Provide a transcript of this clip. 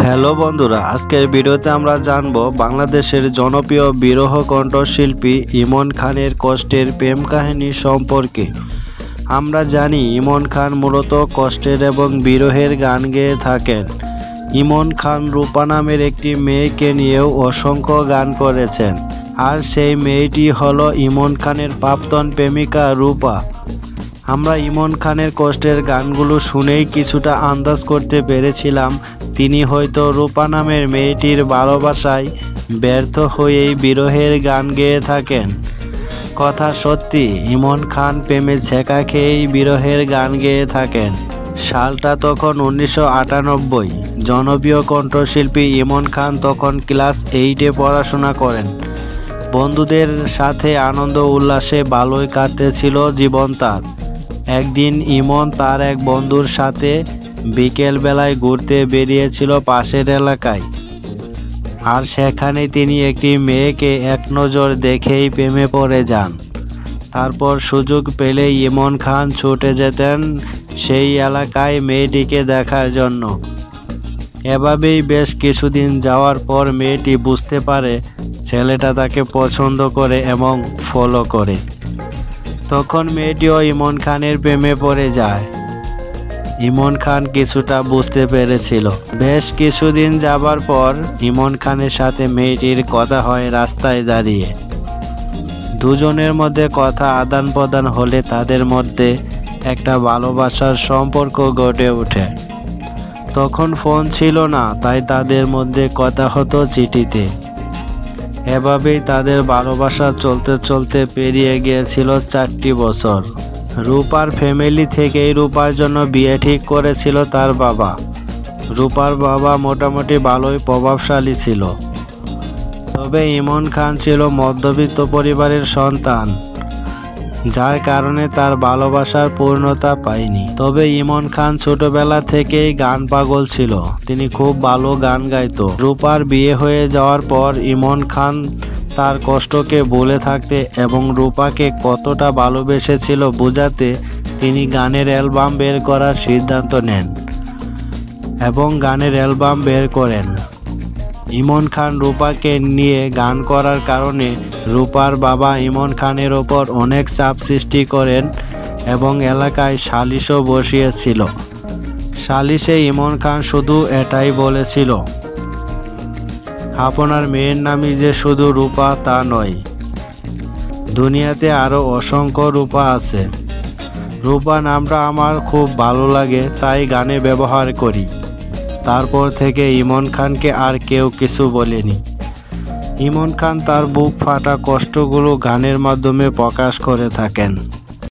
Hello বন্ধুরা, আজকের ভিডিওতে আমরা জানবো বাংলাদেশের জনপ্রিয় বিরহ কণ্ঠশিল্পী ইমন খানের কষ্টের প্রেম কাহিনী সম্পর্কে। আমরা জানি ইমন খান মূলত কষ্টের এবং বিরহের গান গেয়ে থাকেন। ইমন খান রূপা নামের একটি মেয়েকে নিয়েও অসংখ্য গান করেছেন, আর সেই মেয়েটি হলো ইমন খানের প্রাক্তন প্রেমিকা রূপা। আমরা ইমন খানের কষ্টের গানগুলো শুনেই কিছুটা আন্দাজ করতে পেরেছিলাম তিনি হয়তো রূপা নামের মেয়েটির ভালোবাসায় ব্যর্থ হয়েই বিরহের গান গেয়ে থাকেন। কথা সত্যি, ইমন খান প্রেমে ছেঁকা খেয়েই বিরহের গান গেয়ে থাকেন। সালটা তখন 1998। জনপ্রিয় কণ্ঠশিল্পী ইমন খান তখন ক্লাস 8-এ পড়াশোনা করেন। বন্ধুদের সাথে আনন্দ উল্লাসে ভালোই কাটতেছিল জীবন তার। একদিন ইমন তার এক বন্ধুর সাথে বিকেলবেলায় ঘুরতে বেরিয়েছিল পাশের এলাকায়, আর সেখানে তিনি একটি মেয়েকে এক নজর দেখেই প্রেমে পড়ে যান। তারপর সুযোগ পেলেই ইমন খান ছুটে যেতেন সেই এলাকায় মেয়েটিকে দেখার জন্য। এভাবেই বেশ কিছুদিন যাওয়ার পর মেয়েটি বুঝতে পারে ছেলেটা তাকে পছন্দ করে এবং ফলো করে। তখন মেয়েটিও ইমন খানের প্রেমে পড়ে যায়। ইমন খান কিছুটা বুঝতে পেরেছিল। বেশ কিছুদিন যাবার পর ইমন খানের সাথে মেয়েটির কথা হয় রাস্তায় দাঁড়িয়ে। দুজনের মধ্যে কথা আদান প্রদান হলে তাদের মধ্যে একটা ভালোবাসার সম্পর্ক গড়ে ওঠে। তখন ফোন ছিল না, তাই তাদের মধ্যে কথা হতো চিঠিতে। এভাবেই তাদের ভালোবাসা চলতে চলতে পেরিয়ে গিয়েছিল 4টি বছর। রূপার ফ্যামিলি থেকেই রূপার জন্য বিয়ে ঠিক করেছিল তার বাবা। রূপার বাবা মোটামুটি ভালোই প্রভাবশালী ছিল, তবে ইমন খান ছিল মধ্যবিত্ত পরিবারের সন্তান, যার কারণে তার ভালোবাসার পূর্ণতা পায়নি। তবে ইমন খান ছোটবেলা থেকেই গান পাগল ছিল, তিনি খুব ভালো গান গাইতো। রূপার বিয়ে হয়ে যাওয়ার পর ইমন খান তার কষ্টকে ভুলে থাকতে এবং রূপাকে কতটা ভালোবেসেছিল বোঝাতে তিনি গানের অ্যালবাম বের করার সিদ্ধান্ত নেন এবং গানের অ্যালবাম বের করেন। ইমন খান রূপাকে নিয়ে গান করার কারণে রূপার বাবা ইমন খানের ওপর অনেক চাপ সৃষ্টি করেন এবং এলাকায় সালিশও বসিয়েছিল। সালিশে ইমন খান শুধু এটাই বলেছিল, আপনার মেয়ের নামই যে শুধু রূপা তা নয়, দুনিয়াতে আরও অসংখ্য রূপা আছে। রূপা নামটা আমার খুব ভালো লাগে, তাই গানে ব্যবহার করি। তারপর থেকে ইমন খানকে আর কেউ কিছু বলেনি। ইমন খান তার বুক ফাটা কষ্টগুলো গানের মাধ্যমে প্রকাশ করে থাকেন।